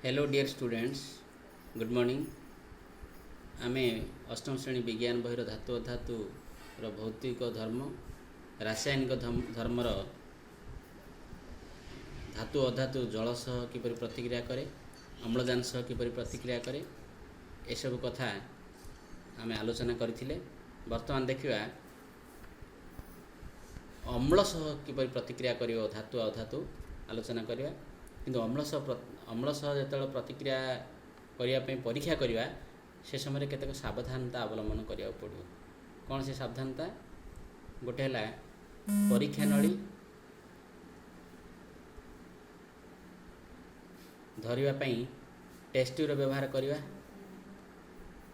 Hello dear students, good morning. आमे अष्टम श्रेणी विज्ञान बहिर धातु अधातु भौतिक धर्म रासायनिक धर्मर धातु अधातु जल सह किपरि प्रतिक्रिया करे, अम्लजान सह किपरि प्रतिक्रिया करे, एसबु कथा आमे आलोचना करथिले। वर्तमान देखिवा अम्ल सह किपरि प्रतिक्रिया करियो धातु अधातु आलोचना करिवा। किंतु अम्ल सह जो प्रतिक्रिया करने परीक्षा करवा से समय केतक सावधानता अवलंबन करा पड़ो। कौन से सावधानता? गोटे है परीक्षा नली धरवाई टेस्ट ट्यूब व्यवहार करवा,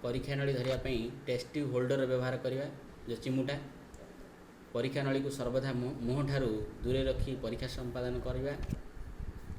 परीक्षा नली धरवाई टेस्ट ट्यूब होल्डर व्यवहार करवा, जो चिमुटा परीक्षा नली को सर्वदा मुह ठारू दूरे रखी परीक्षा संपादन करवा।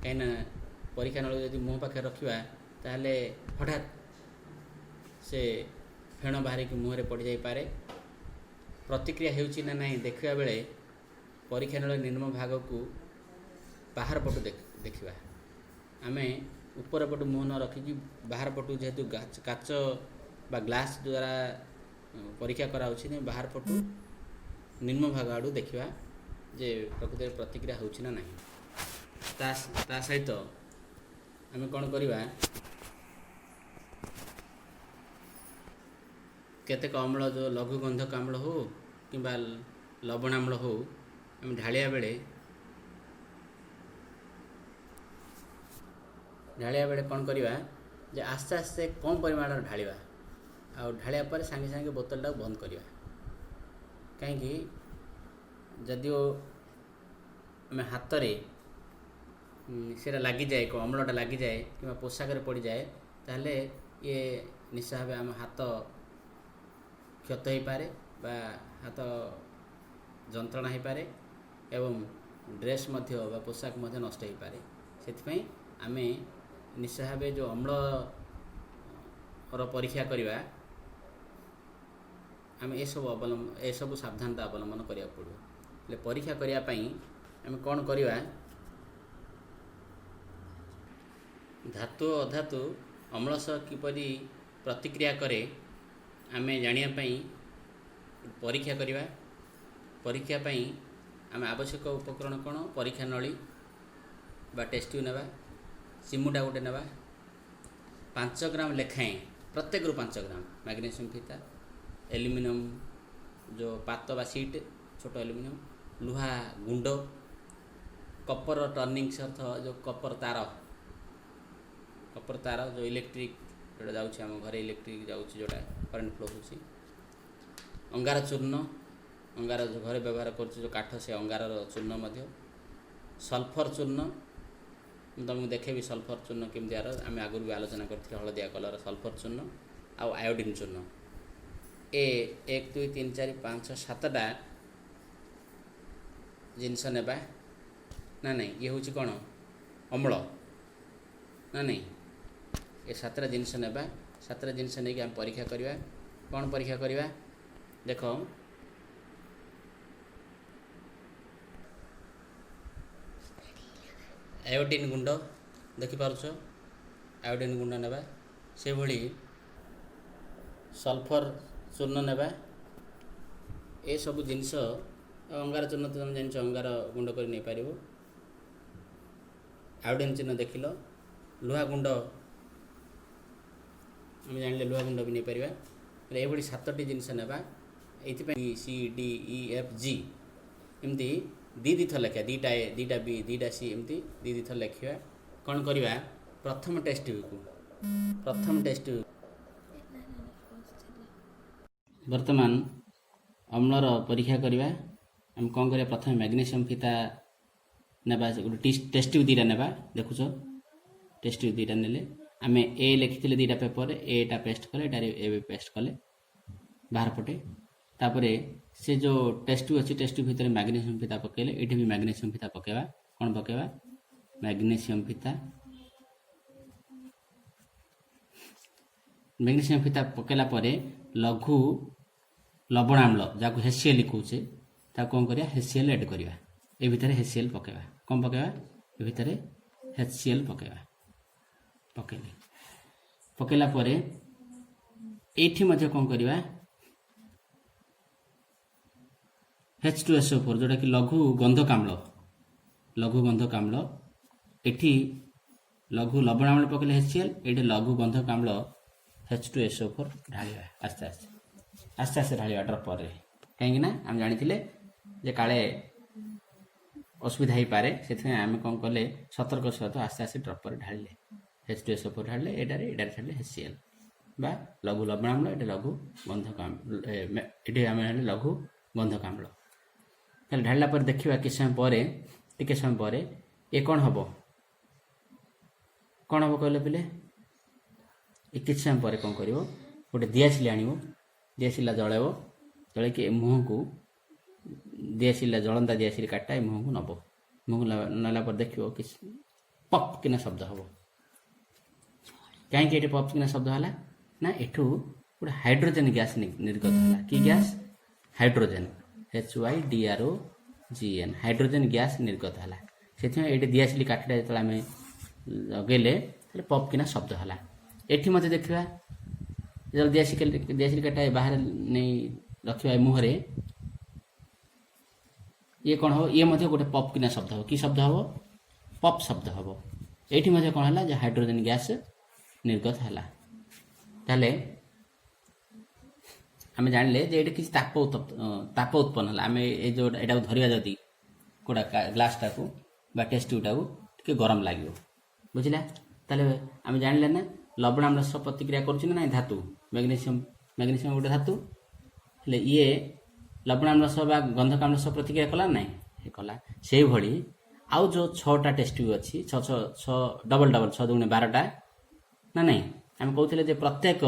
कहीं परीक्षा नली यदि मुह पाखे रखा ताहले हठात से फेण बाहर की मुहरे पड़ जापे। प्रतिक्रिया होची ना नहीं देखा बेले परीक्षा नली निम्न भाग को बाहर पटू देखा। आमे ऊपर पटू मुह न रखिकी बाहर पटू जेहेतु काच बा ग्लास द्वारा परीक्षा कराऊँ बाहर पटू निम्न भाग आड़ू देखा जे प्रकृति प्रतिक्रिया होची ना नहीं। ता सहित आमे कौन करवा केतेक अम्ल जो लघु गंधक आम्ल हो कि लवणाम्ल हो आम ढालिया बेले कौन करवा जे आस्ते आस्ते कम परिमाण ढालिया आ ढालिया पर सांगे सांगे बोतल टाक बंद करवा। कहीं जदिओ आम हाथ से लगी जाए अम्लटा लगी जाए कि पोशाक पड़ जाए ताहले ये निश्चय भाव आम हाथ क्षत हो पारे बा हाथ जंत्रणा हो पारे एवं ड्रेस मध्य बा पोशाक मध्य नष्ट हो पारे। से आमे निश्चय भाव जो अम्ल परीक्षा करवा आम ये सब सावधानता अवलंबन करा पड़ो। परीक्षा करने आम कौन करवा धातु अधातु अम्ल सह किपरि प्रतिक्रिया करे आमे जानियापाई परीक्षा करवा। परीक्षा पाई आम आवश्यक उपकरण कौन? परीक्षा नली बा टेस्ट ट्यूब नेबा, चिमुटा गोटे नेबा, 5 ग्राम लेखाएं प्रत्येक रु 5 ग्राम मैग्नेशियम फीता, एल्युमिनियम जो पात बा सीट छोट एल्युमिनियम, लुहा गुंड, कपर टर्निंग अर्थ जो कपर तार जो इलेक्ट्रिक जोटा जाऊँच आम घर इलेक्ट्रिक जाऊँच जोटा करेन्ट फ्लो होची, अंगार चूर्ण अंगार जो घर व्यवहार कर जो काठ से अंगार चूर्ण मध्य, सल्फर चूर्ण तुमको देखेबी सल्फर चूर्ण केमती आम आगुरी भी आलोचना करते हलदिया कलर सल्फर चूर्ण आउ आयोडीन चूर्ण। ए 1 2 3 4 5 7टा जिनस नेबा ना नहीं। ये हूँ कौन? अम्ल ना नहीं। ये 7टा जिनस नेबा, 7टा जिनस नहीं आम परीक्षा करवा। कौन परीक्षा करवा? देख आयोडीन गुंड देखिपार, आयोडीन गुंड नेबा, से भली सल्फर चूर्ण नेबा। ए सब जिनस अंगार चूर्ण तो तुम जान अंगार गुंड कर नहीं पार। आयोडीन चिन्ह देख लो, लुहा गुंड आम जान लुहा गुंड भी नहीं पार। ये 7टी जिनस नेबा। ये C D E F G एमती दी थर लेखा, दीटा बी दीटा सी एमती दी थर लिखा। कौन करवा? प्रथम टेस्ट ट्यूब वर्तमान अम्लर परीक्षा करवा। आम कौन करवा? प्रथम मैग्नेशियम फीता नेबा, टेस्ट ट्यूब 2टा नेबा। देखुच टेस्ट ट्यूब 2टा नेले आम ए लिखी 2टा पेपर एटा पेस्ट कले ए पेस्ट कले बाहर पटे। तापर से जो टेस्ट ट्यूब अच्छी टेस्ट ट्यूब भितर मैग्नेशियम फीता पकेले, ये भी मैग्नेशियम फीता पकेवा। कौन पकेवा? मैग्नेशियम फीता। मैग्नेशियम फीता पकेला परे लघु लवणाम्ल जहाँ हेसीएल लिखुचे कौन करिया? हेसीएल एड करिया। ए भितर हेसीएल पकेवा। कौन पकेवा? ए भितर हेसीएल पकेवा। पकेले पकेला परे एठी मध्य कौन करवा H2SO4 जोटा कि लघु गंधक आम्ल एठी लघु लवणाम्ल पकेले HCl एठी लघु गंधक आम्ल H2SO4 ढालिया आस्ते आस्ते ढालिया ड्रपर रे कहीं ना आम जानी जे काले असुविधा हो पारे से आम कौन कले सतर्क सहित आस्ते आस्ते ड्रपर ढालिले H2SO4 ढालिले एटारे छाड़िले HCl बा लघु लवणाम्ल एटा लघु गंधक आम्ल एटी आम लघु गंधक आम्ल ढाला पर देखा कि समय पर टिके समय पर ये कौन हम कहले पिले ये कि समय पर कौन कर गोटे दियाशिला आण दियाशिला जलैब जल कि मुह को दियाशिला जलंता दियाशिल काटा ये मुह को नब मुह नाला पर देख कि पप किना शब्द हम कहीं पप किना शब्द है ना एठू गोटे हाइड्रोजेन गैस निर्गत है कि gas hydrogen HYDROGN hydrogen gas निर्गत है से ये दियाशिली काठटा जो आम लगेले पप किना शब्द है एटी मत देखा जो दियाशिली काटा बाहर नहीं रखा मुहरे ये कौन हम ये गोटे पप किना शब्द हम कि शब्द हम पप शब्द हम ये कौन है हाइड्रोजेन गैस निर्गत है ताले आम जानिले जे ये किसी ताप उत्पन्न है आम ये जो यहाँ धरवा जदि कोड़ा ग्लासटा को टेस्ट ट्यूबटा को टे गरम लगे बुझला ताले आम जानिले ना लवणाम्ल सह प्रतिक्रिया करुँ ना धातु मैग्नेशियम गोटे धातु हेले ये लवणाम्ल सह गंधक आम्ल सह प्रतिक्रिया कला ना कला से भली आउ जो 6टा टेस्ट ट्यूब अच्छी 6 डबल 6 दुगुणे 12टा ना नहीं आम कहते प्रत्येक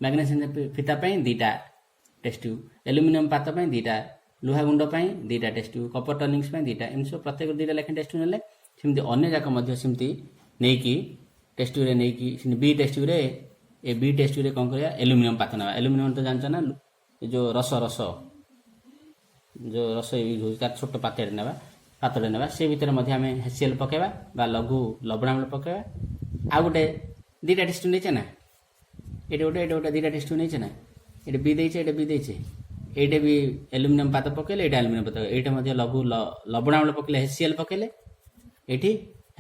मैग्नेशियम फिता 2टा टेस्ट ट्यूब एल्युमिनियम पात 2टा लुहा गुंड 2टा test tube Kapoor turnings 2टा M सब प्रत्येक 2टा लेखा टेस्ट ट्यूब ने सेमती अन्य जाक सेमती नहीं कि टेस्ट ट्यूब नहीं B test tube A B test tube कौन कर एल्युमिनियम पात ना एल्युमिनियम तो जानछ ना जो रस जो रस यूज हो छोट पात्र ना से भितर आम HCl पकेबा बा लघु लवणाम्ल पकेबा आ गोटे 2टा टेस्ट ट्यूब नहीं ना ये गोटे 2टा टेस्ट ट्यूब नहीं ना ये बी देचे ये भी एल्युमिनियम पात पकेले ये एल्युमिनियम पात ये लघु लवणाम्ल पकेले HCl पकेले ये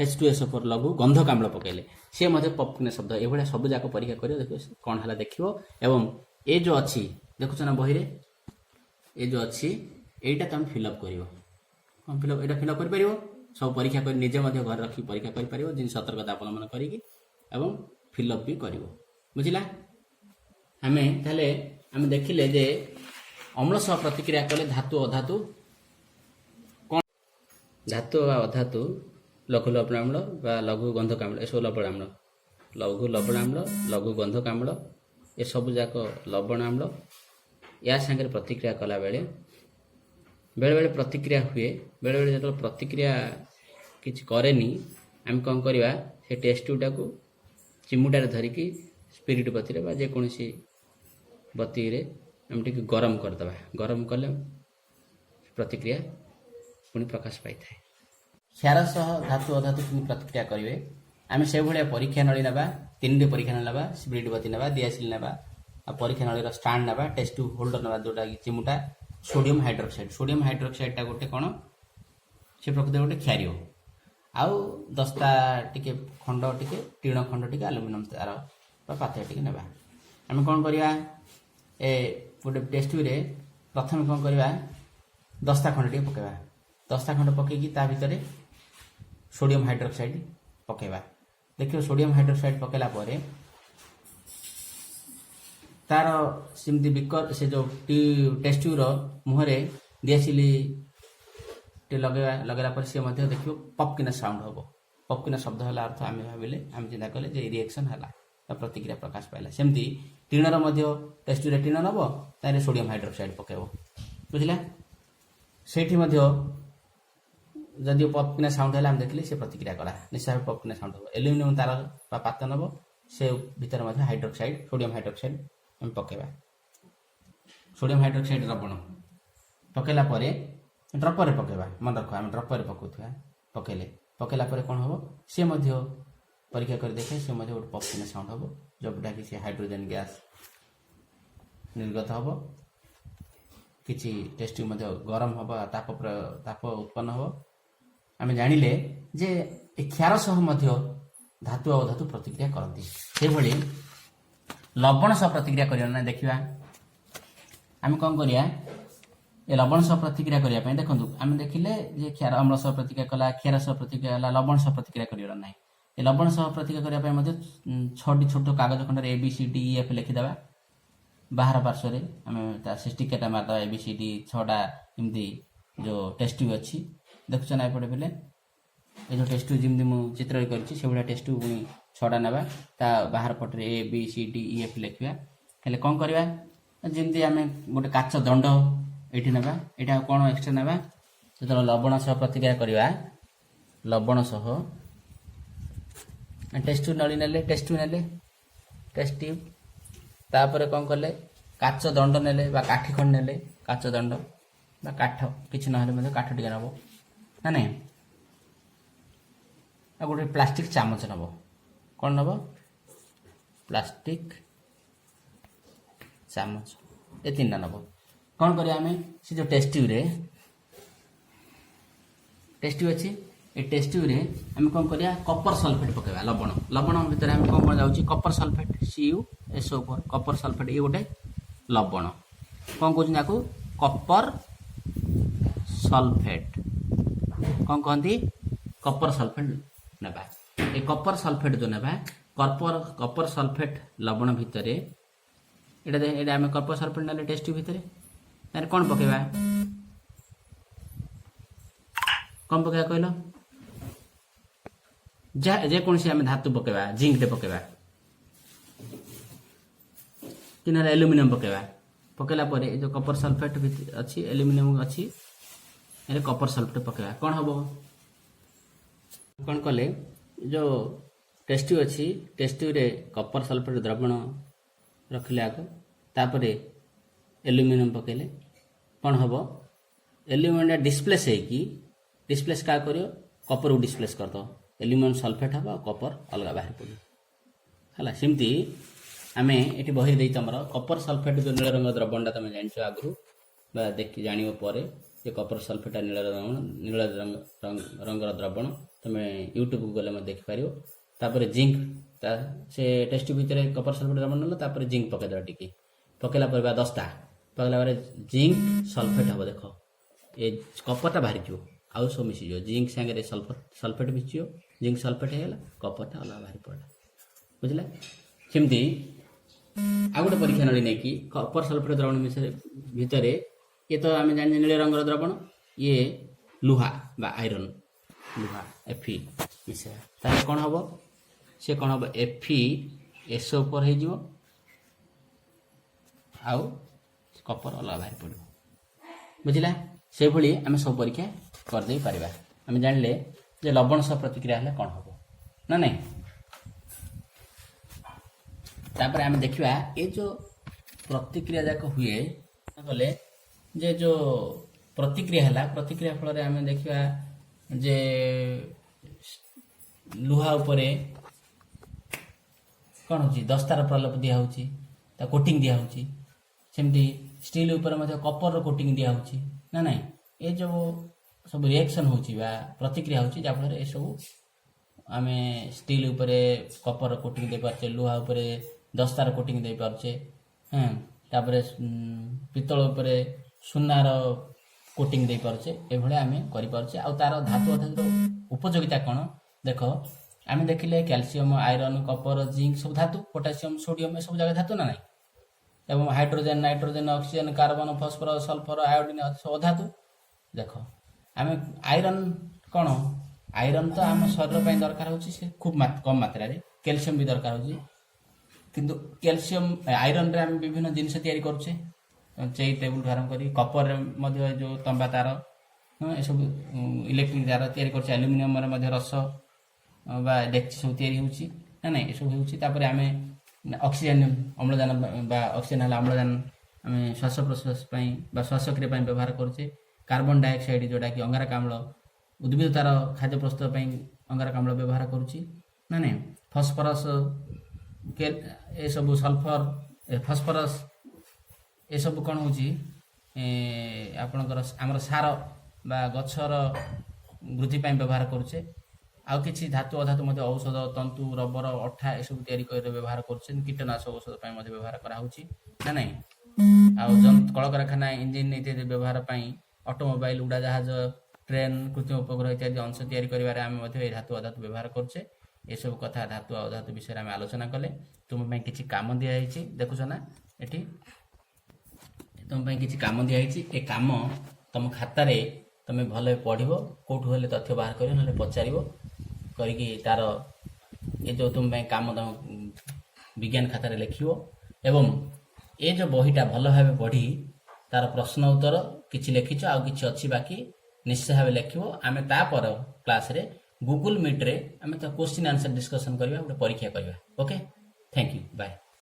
H2SO4 लघु गंधक आम्ल पकेले सी पपकिना शब्द ये सब जाक परीक्षा कर देख कौन है देख एवं ये जो अच्छी देखुच ना बही ये जो अच्छी यहीटा तुम फिलअप कर फिलअप ये फिलअप कर सब परीक्षा कर निजे घर रखी परीक्षा कर जिन सतर्कता अवलम्बन करी फिलअप भी कर बुझला आम ताले आम देखिले जे अम्ल सह प्रतिक्रिया कले धातु अधातु कौन धातु अधातु लघु लवणाम्ल बा लघु गंधक आम्ल ये सब लवणाम्ल लघु लवणाम्ल लघु गंधक आम्ल ये सब जाक लवणाम्ल या सांगे प्रतिक्रिया कला बेले बेले प्रतिक्रिया हुए बेले जो प्रतिक्रिया किसी करेनी आम कौन करवा से टेस्ट ट्यूबटा को चिमुटारे धरिकी स्पिरिट बत्ती बा जेकोसी बत्ती आम टे गरम करदे गरम कले प्रतिक्रिया पुणी प्रकाश पाई था क्षार सह धातु अधातु पुणी प्रतिक्रिया करेंगे आम से भाया परीक्षा नली ना 3टी परीक्षा नली ना स्पिरिट बत्ती ना दियाशिल ना परीक्षा नलीर स्टाण ना टेस्ट ट्यूब होल्डर ना जोटा चिमुटा सोडियम हाइड्रोक्साइड गोटे कौन से प्रकृति गोटे क्षारीय आउ 10टा टिके खंड टिके टीण खंड टिके आलुमिनियम तार पात्र टिके ना आम कौन करवा ए गोटे टेस्ट ट्यूब प्रथम कौन करवा 10टा खंड टिके पकेबा 10टा खंड पकईकी ता भितर सोडियम हाइड्रोक्साइड पकेबा देखिए सोडियम हाइड्रोक्साइड पकेला परे तार सिमती बिकर से जो टेस्ट ट्यूब मुहरे दियाशिली टे लगेला पर सी देखिए पप किना साउंड हम पप किना शब्द है अर्थ आम भाविले आम चिंता कले जे रिएक्शन है प्रतिक्रिया प्रकाश पाइला सेमती टीणर टेस्ट ट्यूब टीण नब तारे सोडियम हाइड्रोक्साइड पकेब बुझला सेठी जदि पप किना साउंड है आम देखिले से प्रतिक्रिया कला निश्चय पप किना साउंड हम एल्युमिनियम तार पात नब से भीतर हाइड्रोक्साइड सोडियम हाइड्रोक्साइड आम पकेबा सोडियम हाइड्रोक्साइड लवण पकेला परे ड्रपर पकेबा मन रख आम ड्रपर पकाउथवा पकेले पकेला परे कौन हम सी परीक्षा कर देखे से गोटे पॉपकिन साउंड हम जोटा कि से हाइड्रोजन गैस निर्गत हम किसी टेस्ट गरम हम ताप उत्पन्न हम आम जानिले जे क्षार सह धातु और धातु प्रतिक्रिया करती से भली लवण सह प्रतिक्रिया करना देखा आम कौन करिया ये लवण सह प्रतिक्रिया करने देखो आम देखिले जे क्षार अम्ल सह प्रतिक्रिया कला क्षार सह प्रतिक्रिया लवण सह प्रतिक्रिया कर ना ये लवण सह प्रतिक्रिया करने 6टी छोट कागज खंड ABCDEF लिखिदे बाहर पार्श्व आम टिकेटा मारदा ABCD 6टा एमती जो टेस्ट ट्यूब अच्छी देखुच ना एपटे पे ये जो टेस्ट ट्यूब जमी मुझे चित्र कर टेस्ट ट्यूब पुणी 6टा ना ता बाहर पटे ABCDEF लिखा हेल्ले कौन करवा जमी आम गोटे काच दंड ये ना यहाँ कौन एक्सट्रा ना जो लवण सह प्रतिक्रिया करवा लवण सह टेस्ट ट्यूब नली ने टेस्ट ट्यूब तापर कौन कले काच दंड ने काठी खंड ने काच दंड काठ किसी ना काठ टे नब ना नहीं गोटे प्लास्टिक चामच नब कौन नब प्लास्टिक चामच ये 3टा नब कौन करिया आमे से जो टेस्ट ट्यूब अच्छी ये टेस्ट ट्यूब रे आम कौन करिया कपर सल्फेट पकेबा लवण भितर आम कौन जाऊँगी Kapoor sulphate CuSO4 Kapoor sulphate ये गोटे लवण कौन कहते हैं कपर सल्फेट कौन कहती कपर सल्फेट नेबा ये कपर सल्फेट जो नेबा कपर सल्फेट लवण भितर ये आम कपर सल्फेट ना टेस्ट ट्यूब भितर तार कौन पकेबा कौन पकेबा कहल जेकोसी आम धातु पकेबा जिंक टे पकेबा कि ना एल्युमिनियम पकेबा पकेला जो कपर सल्फेट अच्छी एल्युमिनियम अच्छी ये कपर सल्फेट पकेबा कौन हम कौन कले जो टेस्ट ट्यूब अच्छी टेस्ट ट्यूब रे कपर सल्फेट द्रवण रखिले आग तापर एल्युमिनियम पकेले कौन हम एल्युमिनियम डिस्प्लेस डिस्प्लेस क्या कर कपर को डिस्प्लेस करद एल्युमिनियम सल्फेट हम कपर अलग बाहर पड़ा है सेमती आम ये बही दे तुम कपर सल्फेट जो नील रंग द्रवणटा तुम जान आगु देखी जान ये कपर सल्फेट नील रंगर द्रवण तुम यूट्यूब को गले देखिपार तापर जिंक से टेस्ट भितर कपर सल्फेट द्रवण ना जिंक पकईदे टी पकेला 10टा पकेला जिंक सल्फेट हम देख ये कपरटा बाहरी जो आउ सब मिसीज जिंक सांगे सल्फेट मिसी जिंक सल्फेट है कपरटा अलग बाहरी पड़ा बुझे सेमती आ गोटे परीक्षा नली नहीं कि कपर सल्फेट द्रवण भितर ये तो आम जान नील रंगर द्रवण ये लुहा बा आयरन लुहा Fe मिसा तार कौन हम से कौन हम FeSO4 हो आउ कपर अलग बाहर पड़ो बुझला से भली आम सब परीक्षा करदे पारिबा आम जानिले जे लवण सह प्रतिक्रिया है कौन हम ना नहीं तापर आम देखा ये जो प्रतिक्रिया जाक हुए बोले जे जो प्रतिक्रिया है प्रतिक्रिया फल आम देखा जे लुहा उपरे कौन हो दस्तार प्रलेप दिया होता कोटिंग दिया सेमती स्टील उपर कपर कोटिंग दिया ना नहीं ये जो सब रिएक्शन हो प्रतिक्रिया हो जहाँफल ये सब आम स्टील उपरे कपर कोटिंग दे पारे लुहा उपरे दस्तार कोटिंग दे पारे हाँ तापर पितल उपरे सुनार कोटिंग दे पारे ये आम करें आ तार धातु अधातुर उपयोगिता कौन देख आम देखिले कैल्शियम आयरन कपर जिंक सब धातु पोटासियम सोडियम सब जगह धातु ना नहीं एवं hydrogen nitrogen oxygen carbon phosphorus sulphur iodine सब अधातु देख आम आयरन कौन आयरन तो आम शरीर दरकार हो खूब कम मात्रा कैल्शियम भी दरकार हो किंतु कैल्शियम आयरन रे आम विभिन्न जिनस तैयारी करुचे चेई टेबुल आरंभ कर कपर जो तंबा तार ये सब इलेक्ट्रिक तार तैयारी कर एल्युमिनियम रस बा डेक्ची सब तैयारी होची ना नहीं ये सब होची आम ऑक्सीजन अम्लजान बा ऑक्सीजन है अम्लजान आम श्वास प्रश्वास श्वासक्रिया व्यवहार करुचे कार्बन डाइऑक्साइड जोटा कि अंगारकाम्ल उद्भिद तार खाद्य प्रस्तुत अंगारकाम्ल व्यवहार करुची ना नहीं ଫସ୍ଫରସ୍ ଏସବୁ ସଲଫର ଫସ୍ଫରସ୍ ଏସବୁ କ'ଣ ହେଉଛି ଆପଣଙ୍କର ଆମର ସାର ବା ଗଛର ବୃଦ୍ଧି ପାଇଁ ବ୍ୟବହାର କରୁଛେ। ଆଉ କିଛି ଧାତୁ ଅଧାତୁ ମଧ୍ୟ ଔଷଧ ତନ୍ତୁ ରବର ଅଠା ଏସବୁ ତିଆରି କରି ବ୍ୟବହାର କରୁଛେ। କୀଟନାଶକ ଔଷଧ ପାଇଁ ମଧ୍ୟ ବ୍ୟବହାର କରାହେଉଛି ନା ନାହିଁ। ଆଉ କଳକାରଖାନା ଇଞ୍ଜିନ ଇତ୍ୟାଦି ବ୍ୟବହାର ପାଇଁ ଅଟୋମୋବାଇଲ ଉଡ଼ାଜାହାଜ ଟ୍ରେନ କୃତ୍ରିମ ଉପଗ୍ରହ ଇତ୍ୟାଦି ଅଂଶ ତିଆରି କରିବାରେ ଆମେ ମଧ୍ୟ এই ଧାତୁ ଅଧାତୁ ବ୍ୟବହାର କରୁଛେ। ଏସବୁ କଥା ଧାତୁ ଅଧାତୁ ବିଷୟରେ ଆମେ ଆଲୋଚନା କଲେ। ତୁମ ପାଇଁ କିଛି କାମ ଦିଆଯାଇଛି ଦେଖୁଛ ନା ଏଠି ତୁମ ପାଇଁ କିଛି କାମ ଦିଆଯାଇଛି। ଏ କାମ ତମ ଖାତାରେ ତମେ ଭଲ ପଢ଼ିବ, କେଉଁଠୁ ହେଲେ ତଥ୍ୟ ବାହାର କରିବ ନହେଲେ ପଚାରିବ କରିକି ତାର ଏ ଯେଉଁ ତୁମ ପାଇଁ କାମ ତମ ବିଜ୍ଞାନ ଖାତାରେ ଲେଖିବ। ଏବଂ ଏ ଯେଉଁ ବହିଟା ଭଲ ଭାବେ ପଢ଼ି ତାର ପ୍ରଶ୍ନ ଉତ୍ତର କିଛି ଲେଖିଛ ଆଉ କିଛି ଅଛି ବାକି ନିଶ୍ଚୟ ଭାବେ ଲେଖିବ। ଆମେ ତାପର କ୍ଲାସରେ ଗୁଗୁଲ ମିଟ୍ରେ ଆମେ ତ କ୍ୱେଶ୍ଚିନ୍ ଆନ୍ସର ଡିସ୍କସନ୍ କରିବା, ଗୋଟେ ପରୀକ୍ଷା କରିବା। ଓକେ।